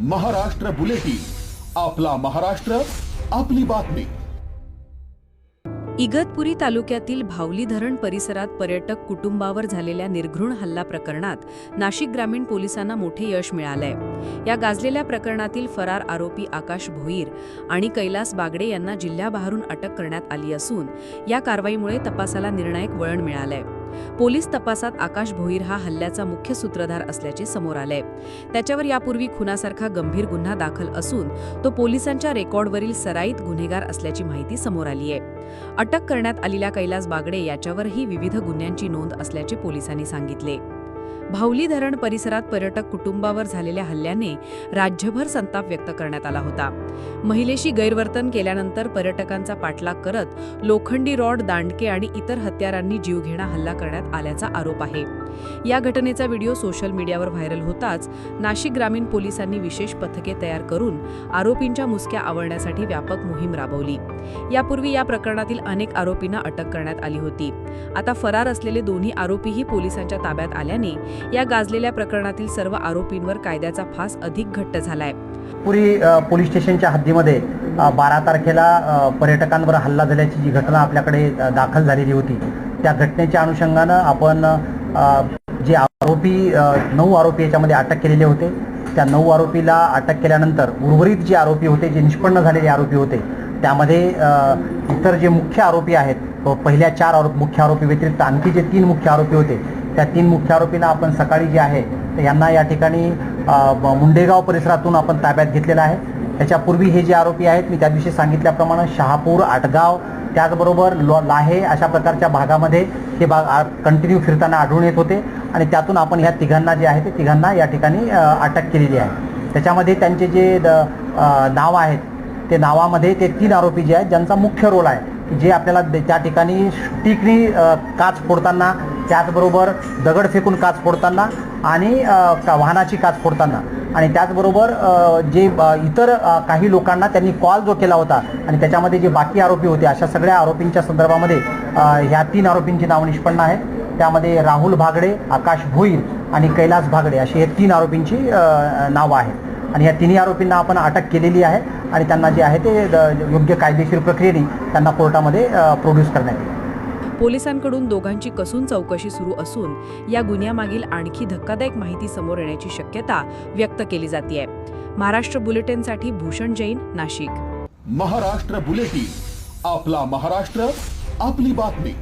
Maharashtra bulletin, आपला महाराष्ट्र, आपली बातमी। इगतपुरी तालुक्यातील भावली धरण परिसरात पर्यटक कुटुंबावर झालेल्या निर्घृण हल्ला प्रकरणात नाशिक ग्रामीण पोलिसांना मोठे यश मिळालंय। या गाजलेल्या प्रकरणातील फरार आरोपी आकाश भोईर आणि कैलास बागडे यांना जिल्ह्याबाहेरून अटक करण्यात आली असून या कारवाईमुळे तपासाला निर्णायक वळण मिळालंय। पोलीस तपासात आकाश भोईर हा हल्ल्याचा मुख्य सूत्रधार असल्याचे समोर आले। त्याच्यावर यापूर्वी खुनासारखा गंभीर गुन्हा दाखल असून तो पोलिसांच्या रेकॉर्डवरील सराईत गुन्हेगार असल्याची माहिती समोर आली आहे। अटक करण्यात आलेल्या कैलास बागडे याच्यावरही विविध गुन्ह्यांची नोंद असल्याचे पोलिसांनी सांगितले। भावली धरण परिसरात पर्यटक कुटुंबावर झालेल्या हल्ल्याने राज्यभर संताप व्यक्त करण्यात आला होता। महिलेशी गैरवर्तन केल्यानंतर पर्यटकांचा पाठलाग करत लोखंडी रॉड, दांडके आणि इतर हत्यारांनी जीवघेणा हल्ला करण्यात आल्याचा आरोप आहे। या घटनेचा व्हिडिओ सोशल मीडियावर व्हायरल होताच नाशिक ग्रामीण पोलिसांनी विशेष पथके तयार करून आरोपींच्या मुसक्या आवळण्यासाठी व्यापक मोहीम राबवली। यापूर्वी या प्रकरणातील अनेक आरोपींना अटक करण्यात आली होती। आता फरार असलेले दोन्ही आरोपीही पोलिसांच्या ताब्यात आल्याने या गाजलेल्या प्रकरणातील सर्व आरोपींवर कायद्याचा फास अधिक घट्ट झालाय। पुरी पोलीस स्टेशनच्या हद्दीमध्ये 12 तारखेला पर्यटकांवर हल्ला झाल्याची जी घटना आपल्याकडे दाखल झालेली होती, त्या घटनेच्या अनुषंगानं आपण जे आरोपी 9 आरोपी याच्यामध्ये अटक केलेले होते। त्या 9 आरोपीला अटक केल्यानंतर उर्वरित जे आरोपी होते, जे निष्पन्न झालेले आरोपी होते, त्यामध्ये इतर जे मुख्य आरोपी आहेत, पहिल्या 4 मुख्य आरोपी व्यतिरिक्त आणखी जे 3 मुख्य आरोपी होते, त्या 3 मुख्य आरोपींना आपण सकाळी जे आहे यांना या ठिकाणी मुंडेगाव परिसरातून आपण ताब्यात घेतलेला आहे। त्याच्यापूर्वी हे जे आरोपी आहेत, मी त्या दिवशी सांगितल्याप्रमाणे शहापूर, आटगाव, त्याचबरोबर लाहे अशा प्रकारच्या भागामध्ये हे कंटिन्यू फिरताना आढळून येत होते आणि त्यातून आपण ह्या तिघांना जे आहे ते तिघांना या ठिकाणी अटक केलेली आहे। त्याच्यामध्ये त्यांचे जे नाव आहेत, ते नावामध्ये ते 3 आरोपी जे आहेत ज्यांचा मुख्य रोल आहे, जे आपल्याला त्या ठिकाणी स्टिकनी काच फोडताना, त्याचबरोबर दगड फेकून काच फोडताना आणि वाहनाची काच फोडताना आणि त्याचबरोबर जे इतर काही लोकांना त्यांनी कॉल जो केला होता आणि त्याच्यामध्ये जे बाकी आरोपी होते, अशा सगळ्या आरोपींच्या संदर्भामध्ये ह्या 3 आरोपींची नाव निष्पन्न आहेत। त्यामध्ये राहुल भागडे, आकाश भोईर आणि कैलास भागडे अशी हे 3 आरोपींची नावं आहेत आणि या 3 आरोपींना आपण अटक केलेली आहे आणि त्यांना जे आहे ते योग्य कायदेशीर प्रक्रियेने त्यांना कोर्टामध्ये प्रोड्यूस करण्यात येईल। पोलिसांकडून दोघांची कसून चौकशी सुरू असून या गुन्ह्यामागील आणखी धक्कादायक माहिती समोर येण्याची शक्यता व्यक्त केली जाते। महाराष्ट्र बुलेटिनसाठी भूषण जैन, नाशिक। महाराष्ट्र बुलेटिन, आपला महाराष्ट्र, आपली बातमी।